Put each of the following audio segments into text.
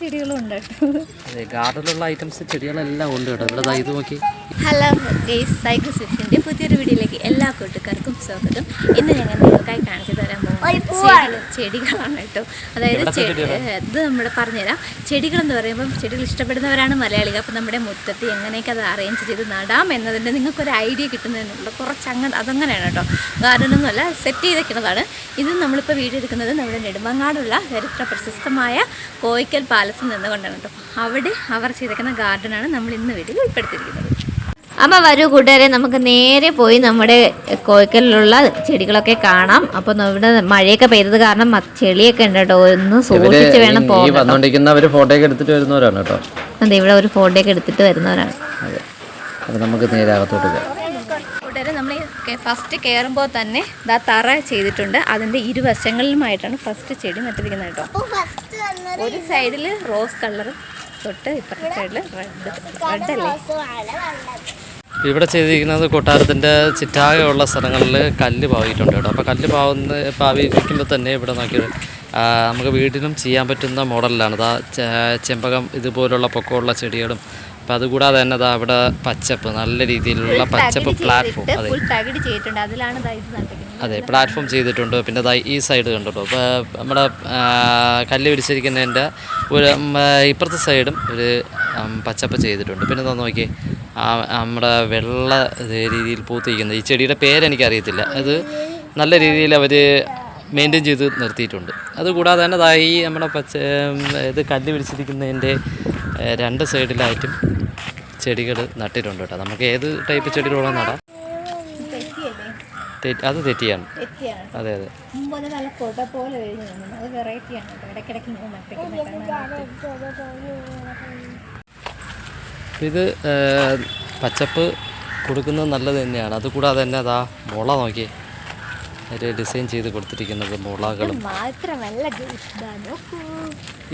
ചെടികളും ഉണ്ട്. അതെ, ഗാർഡനിലുള്ള ഐറ്റംസ് ചെടികളെല്ലാം ഉണ്ട് കേട്ടോ. ഇവിടെ ഇത് നോക്കി. ഹലോ ഗൈസ്, സൈക്കിൾ സ്വിഫ്റ്റിൻ്റെ പുതിയൊരു വീഡിയോയിലേക്ക് എല്ലാ കൂട്ടുകാർക്കും സ്വാഗതം. ഇന്ന് ഞങ്ങൾ നിങ്ങൾക്കായി കാണിച്ചു തരാൻ പോകുന്നത് ചെടികളാണ് കേട്ടോ. അതായത് ഇത് നമ്മൾ പറഞ്ഞുതരാം. ചെടികളെന്ന് പറയുമ്പം ചെടികൾ ഇഷ്ടപ്പെടുന്നവരാണ് മലയാളികൾ. അപ്പോൾ നമ്മുടെ മുറ്റത്ത് എങ്ങനെയൊക്കെ അത് അറേഞ്ച് ചെയ്ത് നടാം എന്നതിൻ്റെ നിങ്ങൾക്കൊരു ഐഡിയ കിട്ടുന്നതിനുള്ള കുറച്ച് അതങ്ങനെയാണ് കേട്ടോ. ഗാർഡനൊന്നുമല്ല, സെറ്റ് ചെയ്തേക്കുന്നതാണ്. ഇത് നമ്മളിപ്പോൾ വീഡിയോ എടുക്കുന്നത് നമ്മുടെ നെടുമങ്ങാടുള്ള ചരിത്ര പ്രശസ്തമായ കോയിക്കൽ പാലസിൽ നിന്നുകൊണ്ടാണ് കേട്ടോ. അവിടെ അവർ ചെയ്തേക്കുന്ന ഗാർഡനാണ് നമ്മൾ ഇന്ന് വീഡിയോയിൽ ഉൾപ്പെടുത്തിയിരിക്കുന്നത്. അമ്മ വരൂ കൂട്ടുകാരെ, നമുക്ക് നേരെ പോയി നമ്മുടെ കോയിക്കലിലുള്ള ചെടികളൊക്കെ കാണാം. അപ്പോൾ ഇവിടെ മഴയൊക്കെ പെയ്തത് കാരണം ചെളിയൊക്കെ ഉണ്ട് കേട്ടോ. ഒന്ന് സൂക്ഷിച്ച് വേണം പോകാൻ. ഫോട്ടോയൊക്കെ എടുത്തിട്ട് വരുന്നവരാണ് കേട്ടോ. അതെ, ഇവിടെ ഒരു ഫോട്ടോയൊക്കെ എടുത്തിട്ട് വരുന്നവരാണ്. അപ്പോൾ നമുക്ക് നേരെ അകത്തോട്ട് പോകാം. കൂട്ടുകാരെ, നമ്മൾ ഫസ്റ്റ് കയറുമ്പോൾ തന്നെ ഇതാ തറ ചെയ്തിട്ടുണ്ട്. അതിൻ്റെ ഇരുവശങ്ങളിലുമായിട്ടാണ് ഫസ്റ്റ് ചെടി നട്ടിരിക്കുന്നത് കേട്ടോ. ഒരു സൈഡിൽ റോസ് കളർ തൊട്ട് ഇപ്പുറത്തെ സൈഡിൽ റെഡ് അല്ലേ. ഇവിടെ ചെയ്തിരിക്കുന്നത് കൊട്ടാരത്തിൻ്റെ ചിറ്റാകെയുള്ള സ്ഥലങ്ങളിൽ കല്ല് പാവിയിട്ടുണ്ട് കേട്ടോ. അപ്പോൾ കല്ല് പാവിയിരിക്കുമ്പോൾ തന്നെ ഇവിടെ നോക്കിയത് നമുക്ക് വീട്ടിലും ചെയ്യാൻ പറ്റുന്ന മോഡലിലാണ്. അതാ ചെമ്പകം ഇതുപോലുള്ള പൊക്കമുള്ള ചെടികളും. അപ്പോൾ അതുകൂടാതെ തന്നെ അതാ അവിടെ പച്ചപ്പ്, നല്ല രീതിയിലുള്ള പച്ചപ്പ് പ്ലാറ്റ്ഫോം. അതെ, പ്ലാറ്റ്ഫോം ചെയ്തിട്ടുണ്ട്. പിന്നെ അതാ ഈ സൈഡ് കണ്ടോ. അപ്പോൾ നമ്മുടെ കല്ല് പിടിച്ചിരിക്കുന്നതിൻ്റെ ഒരു ഇപ്പുറത്തെ സൈഡും ഒരു പച്ചപ്പ് ചെയ്തിട്ടുണ്ട്. പിന്നെ എന്താ നോക്കി, നമ്മുടെ വെള്ള രീതിയിൽ പൂത്തിരിക്കുന്നത് ഈ ചെടിയുടെ പേരെനിക്കറിയത്തില്ല. അത് നല്ല രീതിയിൽ അവർ മെയിൻറ്റെയിൻ ചെയ്ത് നിർത്തിയിട്ടുണ്ട്. അതുകൂടാതെ തന്നെ അതായി നമ്മുടെ ഇത് കല്ല് പിടിച്ചിരിക്കുന്നതിൻ്റെ രണ്ട് സൈഡിലായിട്ടും ചെടികൾ നട്ടിട്ടുണ്ട് കേട്ടോ. നമുക്ക് ഏത് ടൈപ്പ് ചെടികളോളം നടാം. അത് തെറ്റിയാണ്. അതെ അതെ. ഇത് പച്ചപ്പ് കൊടുക്കുന്നത് നല്ലത് തന്നെയാണ്. അതുകൂടാതെ തന്നെ അതാ മുള നോക്കി ഒരു ഡിസൈൻ ചെയ്ത് കൊടുത്തിരിക്കുന്നത് മുളകളും.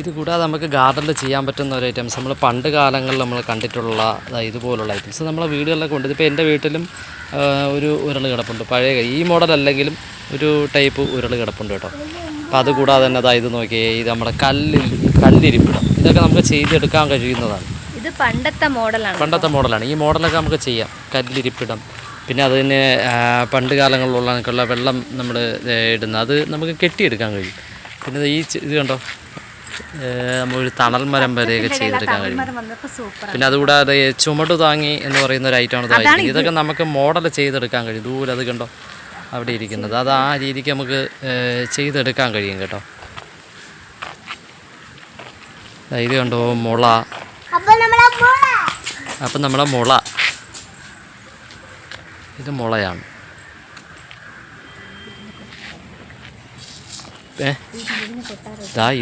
ഇത് കൂടാതെ നമുക്ക് ഗാർഡനിൽ ചെയ്യാൻ പറ്റുന്ന ഒരു ഐറ്റംസ് നമ്മൾ പണ്ട് കാലങ്ങളിൽ നമ്മൾ കണ്ടിട്ടുള്ള ഇതുപോലുള്ള ഐറ്റംസ് നമ്മളെ വീടുകളിലൊക്കെ ഉണ്ട്. ഇപ്പോൾ എൻ്റെ വീട്ടിലും ഒരു ഉരുൾ കിടപ്പുണ്ട്. പഴയ ഈ മോഡൽ അല്ലെങ്കിലും ഒരു ടൈപ്പ് ഉരുൾ കിടപ്പുണ്ട് കേട്ടോ. അപ്പോൾ അതുകൂടാതെ തന്നെ ഇത് നോക്കിയേ, ഇത് നമ്മുടെ കല്ലിരിപ്പിടം. ഇതൊക്കെ നമുക്ക് ചെയ്തെടുക്കാൻ കഴിയുന്നതാണ്. ഇത് പണ്ടത്തെ മോഡലാണ്. ഈ മോഡലൊക്കെ നമുക്ക് ചെയ്യാം. കല്ലിരിപ്പിടം, പിന്നെ അതിന് പണ്ട് കാലങ്ങളിലുള്ള വെള്ളം നമ്മൾ ഇടുന്ന അത് നമുക്ക് കെട്ടിയെടുക്കാൻ കഴിയും. പിന്നെ ഈ ഇത് കണ്ടോ, നമ്മളൊരു തണൽ മരം വരെയൊക്കെ ചെയ്തെടുക്കാൻ കഴിയും. പിന്നെ അതുകൂടാതെ ചുമട് താങ്ങി എന്ന് പറയുന്ന ഒരു ഐറ്റമാണ്. ഇതൊക്കെ നമുക്ക് മോഡൽ ചെയ്തെടുക്കാൻ കഴിയും. ദൂരെ അത് കണ്ടോ അവിടെ ഇരിക്കുന്നത്, അത് ആ രീതിക്ക് നമുക്ക് ചെയ്തെടുക്കാൻ കഴിയും കേട്ടോ. ഇത് കണ്ടോ മുള. അപ്പം നമ്മളെ മുള, ഇത് മുളയാണ്.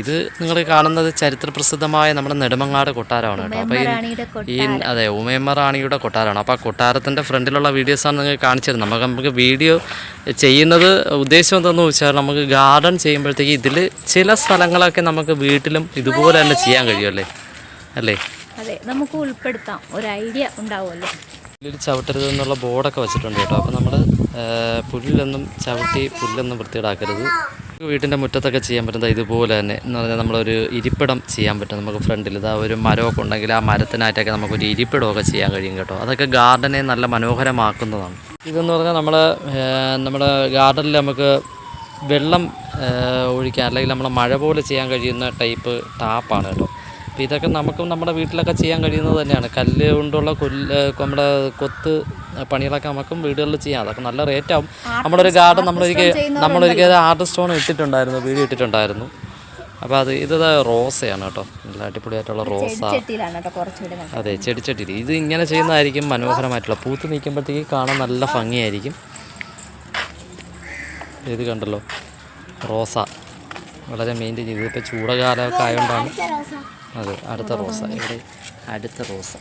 ഇത് നിങ്ങൾ കാണുന്നത് ചരിത്ര പ്രസിദ്ധമായ നമ്മുടെ നെടുമങ്ങാട് കൊട്ടാരമാണ് കേട്ടോ. അപ്പോൾ അതെ, ഉമയമ്മ റാണിയുടെ കൊട്ടാരമാണ്. അപ്പോൾ ആ കൊട്ടാരത്തിൻ്റെ ഫ്രണ്ടിലുള്ള വീഡിയോസാണ് നിങ്ങൾ കാണിച്ചു തരുന്നത്. നമുക്ക് വീഡിയോ ചെയ്യുന്നത് ഉദ്ദേശം എന്താണെന്ന് വെച്ചാൽ നമുക്ക് ഗാർഡൻ ചെയ്യുമ്പോഴത്തേക്ക് ഇതിൽ ചില സ്ഥലങ്ങളൊക്കെ നമുക്ക് വീട്ടിലും ഇതുപോലെ തന്നെ ചെയ്യാൻ കഴിയുമല്ലേ അല്ലേ. അതെ, നമുക്ക് ഉൾപ്പെടുത്താം, ഒരു ഐഡിയ ഉണ്ടാവുമല്ലോ. പുല്ലിൽ ചവിട്ടരുത് എന്നുള്ള ബോർഡൊക്കെ വെച്ചിട്ടുണ്ട് കേട്ടോ. അപ്പോൾ നമ്മൾ പുല്ലൊന്നും ചവിട്ടി പുല്ലൊന്നും വൃത്തിയിടാക്കരുത്. വീട്ടിൻ്റെ മുറ്റത്തൊക്കെ ചെയ്യാൻ പറ്റുന്നത് ഇതുപോലെ തന്നെ എന്ന് പറഞ്ഞാൽ നമ്മളൊരു ഇരിപ്പിടം ചെയ്യാൻ പറ്റും. നമുക്ക് ഫ്രണ്ടിൽ ഇതാ ഒരു മരമൊക്കെ ഉണ്ടെങ്കിൽ ആ മരത്തിനായിട്ടൊക്കെ നമുക്കൊരു ഇരിപ്പിടമൊക്കെ ചെയ്യാൻ കഴിയും കേട്ടോ. അതൊക്കെ ഗാർഡനെ നല്ല മനോഹരമാക്കുന്നതാണ്. ഇതെന്ന് പറഞ്ഞാൽ നമ്മുടെ ഗാർഡനിൽ നമുക്ക് വെള്ളം ഒഴിക്കാൻ അല്ലെങ്കിൽ നമ്മളെ മഴ പോലെ ചെയ്യാൻ കഴിയുന്ന ടൈപ്പ് ടാപ്പാണ് കേട്ടോ. അപ്പോൾ ഇതൊക്കെ നമുക്കും നമ്മുടെ വീട്ടിലൊക്കെ ചെയ്യാൻ കഴിയുന്നത് തന്നെയാണ്. കല്ല് കൊണ്ടുള്ള നമ്മുടെ കൊത്ത് പണികളൊക്കെ നമുക്കും വീടുകളിൽ ചെയ്യാം. അതൊക്കെ നല്ല റേറ്റാവും. നമ്മളൊരു ഗാർഡൻ നമ്മളൊരിക്കൽ ആർട്ട് സ്റ്റോൺ ഇട്ടിട്ടുണ്ടായിരുന്നു, വീഡിയോ ഇട്ടിട്ടുണ്ടായിരുന്നു. അപ്പോൾ ഇത് റോസയാണ് കേട്ടോ. നല്ല അടിപൊളിയായിട്ടുള്ള റോസ. അതെ, ചെടിച്ചട്ടിയിൽ ഇത് ഇങ്ങനെ ചെയ്യുന്നതായിരിക്കും മനോഹരമായിട്ടുള്ള. പൂത്ത് നിൽക്കുമ്പോഴത്തേക്ക് കാണാൻ നല്ല ഭംഗിയായിരിക്കും. ഇത് കണ്ടല്ലോ, റോസ വളരെ മെയിൻറ്റെയിൻ ചെയ്ത്. ഇപ്പോൾ ചൂടകാലമൊക്കെ ആയതുകൊണ്ടാണ്. അതെ, അടുത്ത റോസ. ഇവിടെ അടുത്ത റോസ.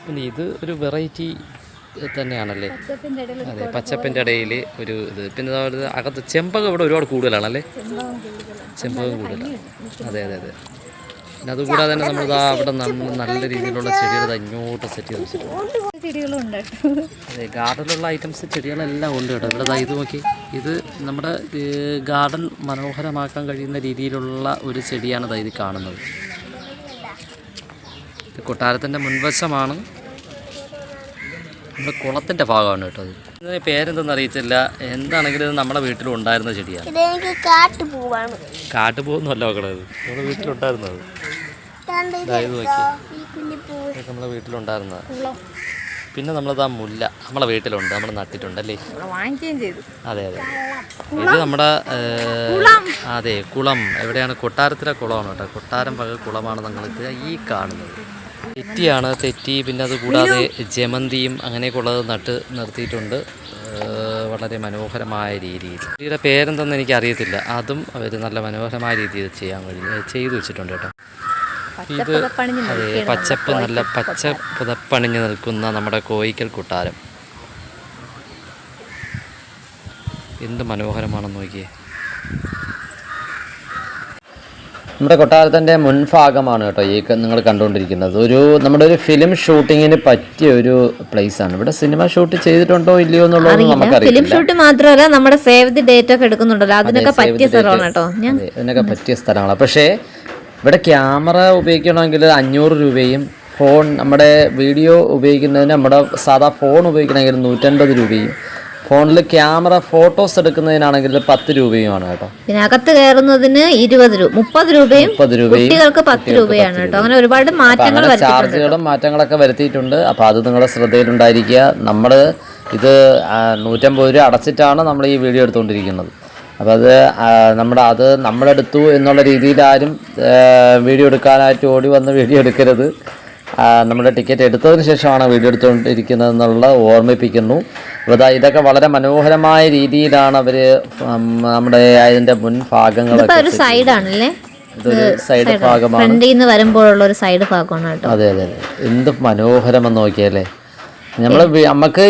പിന്നെ ഇത് ഒരു വെറൈറ്റി തന്നെയാണല്ലേ. അതെ, പച്ചപ്പിൻ്റെ ഇടയിൽ ഒരു ഇത്. പിന്നെ അകത്ത് ചെമ്പകം ഇവിടെ ഒരുപാട് കൂടുതലാണല്ലേ. ചെമ്പകം കൂടുതലാണ്. അതെ അതെ അതെ. പിന്നെ അതുകൂടാതെ തന്നെ നമ്മൾ അവിടെ നല്ല രീതിയിലുള്ള ചെടികൾ ഇങ്ങോട്ട് സെറ്റ് ചെയ്ത് വെച്ചിട്ടുണ്ട്. ചെടികളും ഉണ്ട്. അതെ, ഗാർഡനിലുള്ള ഐറ്റംസ് ചെടികളെല്ലാം ഉണ്ട് കേട്ടോ. ഇവിടെ ഇത് നോക്കി, ഇത് നമ്മുടെ ഗാർഡൻ മനോഹരമാക്കാൻ കഴിയുന്ന രീതിയിലുള്ള ഒരു ചെടിയാണ് ഇത് കാണുന്നത്. ഇത് കൊട്ടാരത്തിൻ്റെ മുൻവശമാണ്, നമ്മുടെ കുളത്തിൻ്റെ ഭാഗമാണ് കേട്ടോ. അത് ഇതിന് പേരെന്തെന്ന് അറിയത്തില്ല. എന്താണെങ്കിലും ഇത് നമ്മുടെ വീട്ടിലും ഉണ്ടായിരുന്ന ചെടിയാണ്. കാട്ടുപൂവൊന്നുമല്ല നോക്കണത്, നമ്മുടെ വീട്ടിലുണ്ടായിരുന്നത്. ഇത് നോക്കി, നമ്മുടെ വീട്ടിലുണ്ടായിരുന്നത്. പിന്നെ നമ്മളത് മുല്ല നമ്മളെ വീട്ടിലുണ്ട്, നമ്മൾ നട്ടിട്ടുണ്ടല്ലേ. അതെ അതെ, ഇത് നമ്മുടെ അതെ കുളം. എവിടെയാണ്? കൊട്ടാരത്തിലെ കുളമാണ് കേട്ടോ. കൊട്ടാരം പകൽ കുളമാണ് നിങ്ങൾക്ക് ഈ കാണുന്നത്. തെറ്റിയാണ്, തെറ്റി. പിന്നെ അത് കൂടാതെ ജമന്തിയും അങ്ങനെയൊക്കെ ഉള്ളത് നട്ട് നിർത്തിയിട്ടുണ്ട് വളരെ മനോഹരമായ രീതിയിൽ. ഇതിൻ്റെ പേരെന്തെന്ന് എനിക്ക് അറിയത്തില്ല. അതും അവർ നല്ല മനോഹരമായ രീതിയിൽ ചെയ്തു വെച്ചിട്ടുണ്ട് കേട്ടോ. ഇത് അതെ, പച്ചപ്പ്, നല്ല പച്ച പുതപ്പണിഞ്ഞ് നിൽക്കുന്ന നമ്മുടെ കോയിക്കൽ കൊട്ടാരം എന്ത് മനോഹരമാണെന്ന് നോക്കിയേ. നമ്മുടെ കൊട്ടാരത്തിൻ്റെ മുൻഭാഗമാണ് കേട്ടോ ഈ നിങ്ങൾ കണ്ടുകൊണ്ടിരിക്കുന്നത്. നമ്മുടെ ഒരു ഫിലിം ഷൂട്ടിങ്ങിന് പറ്റിയ ഒരു പ്ലേസാണ്. ഇവിടെ സിനിമ ഷൂട്ട് ചെയ്തിട്ടുണ്ടോ ഇല്ലയോ എന്നുള്ളത് നമുക്കറിയില്ല. ഫിലിം ഷൂട്ട് മാത്രമല്ല, നമ്മുടെ സേവ് ദി ഡേറ്റ് ഒക്കെ എടുക്കുന്നുണ്ടല്ലോ, അതിനൊക്കെ പറ്റിയ സ്ഥലമാണ് കേട്ടോ. അതിനൊക്കെ പറ്റിയ സ്ഥലങ്ങളാണ്. പക്ഷേ ഇവിടെ ക്യാമറ ഉപയോഗിക്കണമെങ്കിൽ 500 രൂപയും ഫോൺ നമ്മുടെ വീഡിയോ ഉപയോഗിക്കുന്നതിന് നമ്മുടെ സാധാ ഫോൺ ഉപയോഗിക്കണമെങ്കിൽ 150 രൂപയും ഫോണിൽ ക്യാമറ ഫോട്ടോസ് എടുക്കുന്നതിനാണെങ്കിൽ 10 രൂപയുമാണ് കേട്ടോ. പിന്നെ അകത്ത് കയറുന്നതിന് 20 രൂപ, 30 രൂപയും കുട്ടികൾക്ക് 10 രൂപയാണ് കേട്ടോ. അങ്ങനെ ഒരുപാട് മാറ്റങ്ങൾ, ചാർജുകളും മാറ്റങ്ങളൊക്കെ വരുത്തിയിട്ടുണ്ട്. അപ്പോൾ അത് നിങ്ങളുടെ ശ്രദ്ധയിലുണ്ടായിരിക്കുക. നമ്മൾ ഇത് 150 രൂപ അടച്ചിട്ടാണ് നമ്മൾ ഈ വീഡിയോ എടുത്തുകൊണ്ടിരിക്കുന്നത്. അപ്പോൾ അത് നമ്മളെടുത്തു എന്നുള്ള രീതിയിൽ ആരും വീഡിയോ എടുക്കാനായിട്ട് ഓടി വന്ന് വീഡിയോ എടുക്കരുത്. നമ്മുടെ ടിക്കറ്റ് എടുത്തതിന് ശേഷമാണ് വീഡിയോ എടുത്തുകൊണ്ടിരിക്കുന്നതെന്നുള്ള ഓർമ്മിപ്പിക്കുന്നു. അപ്പോൾ ഇതൊക്കെ വളരെ മനോഹരമായ രീതിയിലാണ് അവർ നമ്മുടെ അതിൻ്റെ മുൻഭാഗങ്ങളൊക്കെ. ഒരു സൈഡാണല്ലേ, ഇതൊരു സൈഡ് ഭാഗമാണ്. ഫ്രണ്ടിൽ നിന്ന് വരുമ്പോഴുള്ള ഒരു സൈഡ് ഭാഗമാണ് കേട്ടോ. അതെ അതെ അതെ, എന്ത് മനോഹരമെന്ന് നോക്കിയല്ലേ. നമുക്ക്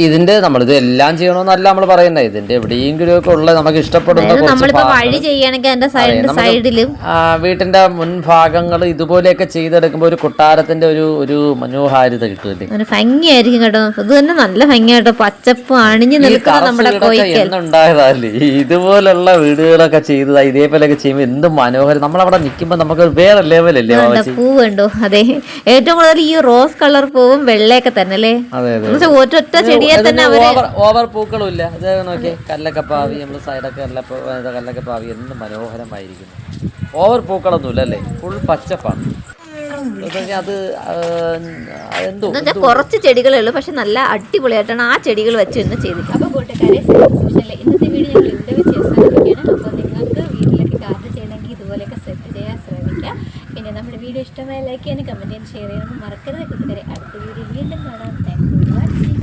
ഇതിന്റെ നമ്മളിത് എല്ലാം ചെയ്യണമെന്നല്ല നമ്മൾ പറയുന്നത്. ഇതിന്റെ എവിടെയെങ്കിലും ഒക്കെ ഉള്ള നമുക്ക് ഇഷ്ടപ്പെടുന്ന വീട്ടിന്റെ മുൻഭാഗങ്ങൾ ഇതുപോലെയൊക്കെ ചെയ്തെടുക്കുമ്പോൾ ഒരു കൊട്ടാരത്തിന്റെ ഒരു മനോഹാരിത കിട്ടുമല്ലേ, ഭംഗിയായിരിക്കും കേട്ടോ. ഇത് തന്നെ നല്ല ഭംഗിയായിട്ടോ, പച്ചപ്പ് അണിഞ്ഞു നിൽക്കുന്ന നമ്മുടെ ഉണ്ടായതല്ലേ. ഇതുപോലുള്ള വീടുകളൊക്കെ ചെയ്തതാ, ഇതേപോലെയൊക്കെ ചെയ്യുമ്പോൾ എന്ത് മനോഹരം. നമ്മളവിടെ നിൽക്കുമ്പോൾ നമുക്ക് വേറെ ലെവലല്ലേ. പൂവുണ്ടോ? അതെ, ഏറ്റവും കൂടുതൽ ഈ റോസ് കളർ പൂവും വെള്ളയൊക്കെ തന്നെ അല്ലേ. ഒറ്റ ചെടിയെ തന്നെ ഓവർ പൂക്കളും ഇല്ല. ഇത് നോക്കിയേ, കല്ലക്കപ്പാവി, നമ്മൾ സൈഡൊക്കെ കല്ലക്കപ്പാവി എന്ത് മനോഹരമായിരിക്കുന്നു. ഓവർ പൂക്കളൊന്നുമില്ല അല്ലേ, ഫുൾ പച്ചപ്പാണ്. അത് എന്തോ കുറച്ച് ചെടികളേ ഉള്ളൂ, പക്ഷെ നല്ല അടിപൊളിയായിട്ടാണ് ആ ചെടികൾ വെച്ച് ഇന്ന് ചെയ്തിട്ട്. അപ്പോൾ കൂട്ടുകാരെ, ഇന്നത്തെ വീഡിയോ ഞങ്ങൾ ഇവിടെ വെച്ച് അവസാനിപ്പിക്കുകയാണ്. അപ്പോൾ നിങ്ങൾക്ക് വീട്ടിലൊക്കെ ഗാർഡൻ ചെയ്യണമെങ്കിൽ ഇതുപോലെയൊക്കെ സെറ്റ് ചെയ്യാൻ ശ്രമിക്കുക. പിന്നെ നമ്മുടെ വീഡിയോ ഇഷ്ടമായ ലൈക്ക് ചെയ്യാനും കമൻറ്റ് ചെയ്യാനും ഷെയർ ചെയ്യാനും മറക്കരുത് കൂട്ടുകാരെ. അടുത്ത വീഡിയോ വീണ്ടും കാണാം. Thank you.